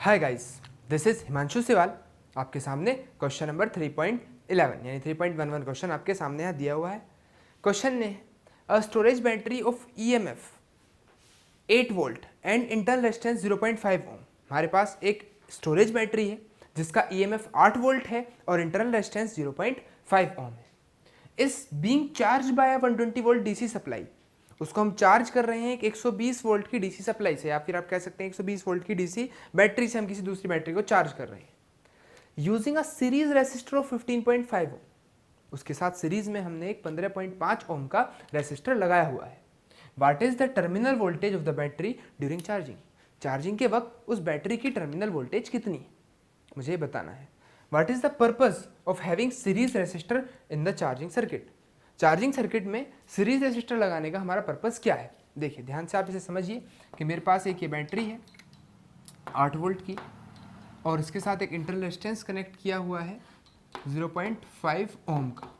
Hi guys, this is Himanshu Siwal. आपके सामने question number 3.11 यानी 3.11 क्वेश्चन आपके सामने यहाँ दिया हुआ है। क्वेश्चन ने a storage battery of EMF 8 volt and internal resistance 0.5 ओम। हमारे पास एक स्टोरेज बैटरी है जिसका ईएमएफ 8 वोल्ट है और इंटरनल रेजिस्टेंस 0.5 ओम है। इस being charge by 120 volt DC supply, उसको हम चार्ज कर रहे हैं एक 120 वोल्ट की डीसी सप्लाई से, या फिर आप कह सकते हैं 120 वोल्ट की डीसी बैटरी से हम किसी दूसरी बैटरी को चार्ज कर रहे हैं using a series resistor of 15.5 ओम। उसके साथ सीरीज में हमने एक 15.5 ओम का रेसिस्टर लगाया हुआ है। What is the terminal voltage of the battery during charging. Charging के वक्त उस बैटरी की टर्मिनल वोल्टेज कितनी है, मुझे ये बताना है। What is the purpose of having series resistor in the charging circuit. Charging circuit में सीरीज रेसिस्टर लगाने का हमारा पर्पस क्या है। देखिए ध्यान से आप इसे समझिए कि मेरे पास एक ये बैटरी है 8 वोल्ट की और इसके साथ एक इंटरनल रेजिस्टेंस कनेक्ट किया हुआ है 0.5 ओम का।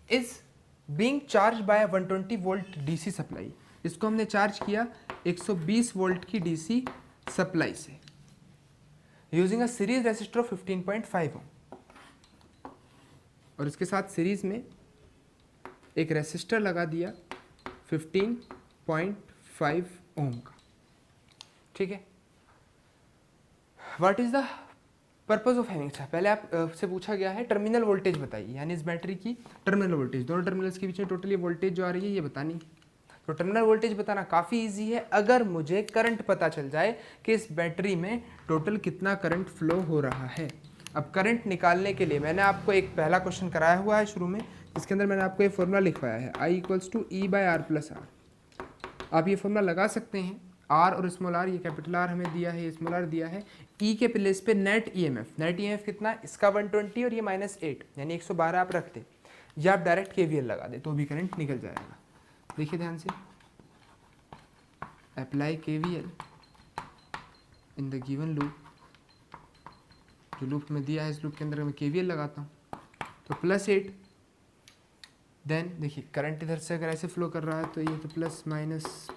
Is being charge by 120 volt DC supply. इसको हमने चार्ज किया 120 वोल्ट की डीसी सप्लाई से using a series resistor of 15.5 ओम। और इसके साथ सीरीज में एक रेसिस्टर लगा दिया 15.5 ओम का। ठीक है, what is the purpose of having. पहले आप से पूछा गया है टर्मिनल वोल्टेज बताइए, यानी इस बैटरी की टर्मिनल वोल्टेज, दोनों टर्मिनल्स के बीच में टोटली वोल्टेज जो आ रही है ये बतानी है। तो टर्मिनल वोल्टेज बताना काफ़ी इजी है अगर मुझे करंट पता चल जाए कि इस बैटरी में टोटल कितना करंट फ्लो हो रहा है। अब करंट निकालने के लिए मैंने आपको एक पहला क्वेश्चन कराया हुआ है शुरू में, इसके अंदर मैंने आपको ये फॉर्मूला लिखवाया है I = E/R+R। आप ये फॉर्मूला लगा सकते हैं। R और स्मॉल r, ये कैपिटल R हमें दिया है, ये स्मॉल r दिया है। E के प्लेस पे नेट ईएमएफ कितना, इसका 120 और ये -8 यानी 112 आप रख दें, या आप डायरेक्ट KVL लगा दें तो भी करंट निकल जाएगा। देखिए ध्यान से, apply KVL in the given loop. जो लूप में दिया है इस लूप के अंदर मैं KVL लगाता हूँ तो +8। देन देखिए करंट इधर से अगर ऐसे फ्लो कर रहा है तो ये तो प्लस माइनस,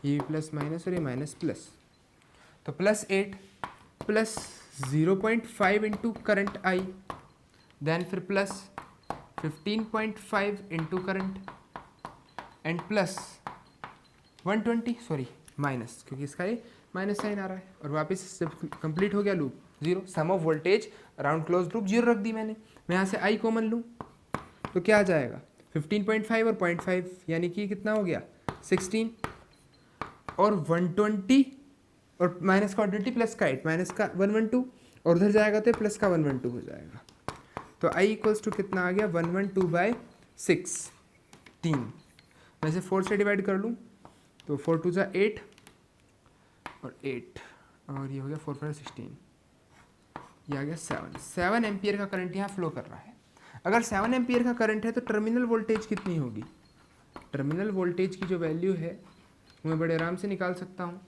ये प्लस माइनस और ये माइनस प्लस, तो +8 plus 0.5 into current I, then फिर plus 15.5 into current and plus 120, sorry minus, क्योंकि इसका ये माइनस साइन आ रहा है। और वापस कंप्लीट हो गया loop, 0। Sum of voltage around close loop 0 रख दी मैंने। मैं यहाँ से I कॉमन लूँ तो क्या आ जाएगा 15.5 और 0.5 यानी कि कितना हो गया 16, और 120 और माइनस का 120 प्लस का 8 माइनस का 112, और उधर जाएगा तो प्लस का 112 हो जाएगा। तो I = कितना आ गया 112/6। मैं इसे 4 से डिवाइड कर लूँ तो 4 2 = 8 और 8 और ये हो गया 4 5 16, ये आ गया 7 एम्पियर का करंट यहाँ फ्लो कर रहा है। अगर 7 एम्पियर का करंट है तो टर्मिनल वोल्टेज कितनी होगी। टर्मिनल वोल्टेज की जो वैल्यू है वो मैं बड़े आराम से निकाल सकता हूँ,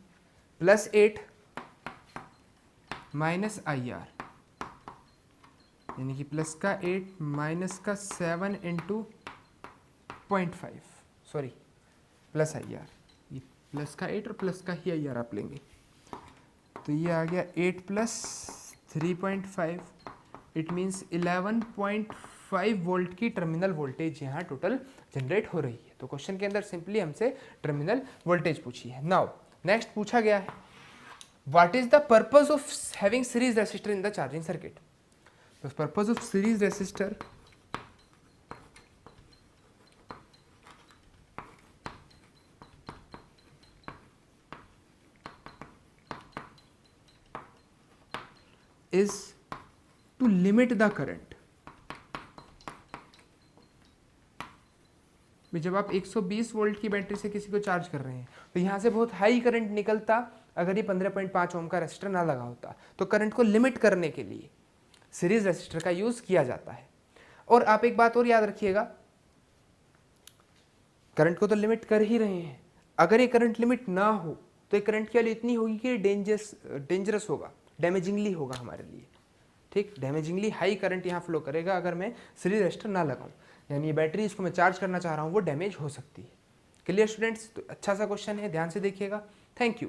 +8 माइनस IR, यानी कि प्लस का 8 माइनस का 7 इंटू 0.5, सॉरी प्लस IR, ये प्लस का 8 और प्लस का ही IR आप लेंगे तो ये आ गया 8 + 3.5, इट मीन्स 11.5 वोल्ट की टर्मिनल वोल्टेज यहाँ टोटल जनरेट हो रही है। तो क्वेश्चन के अंदर सिंपली हमसे टर्मिनल वोल्टेज पूछी है। नाउ नेक्स्ट पूछा गया है what is the purpose of having series resistor in the charging circuit. तो purpose of series resistor is to limit the current। जब आप 120 वोल्ट की बैटरी से किसी को चार्ज कर रहे हैं तो यहाँ से बहुत हाई करंट निकलता अगर ये 15.5 ओम का रेसिस्टर ना लगा होता। तो करंट को लिमिट करने के लिए सीरीज रेसिस्टर का यूज किया जाता है। और आप एक बात और याद रखिएगा, करंट को तो लिमिट कर ही रहे हैं, अगर ये करंट लिमिट ना हो तो ये करंट की वैल्यू इतनी होगी कि डेंजरस होगा, डैमेजिंगली होगा हमारे लिए। ठीक, डैमेजिंगली हाई करंट यहाँ फ्लो करेगा अगर मैं सीरीज रेसिस्टर ना लगाऊं, यानी ये बैटरी इसको मैं चार्ज करना चाह रहा हूँ वो डैमेज हो सकती है। क्लियर स्टूडेंट्स, तो अच्छा सा क्वेश्चन है, ध्यान से देखिएगा। Thank you.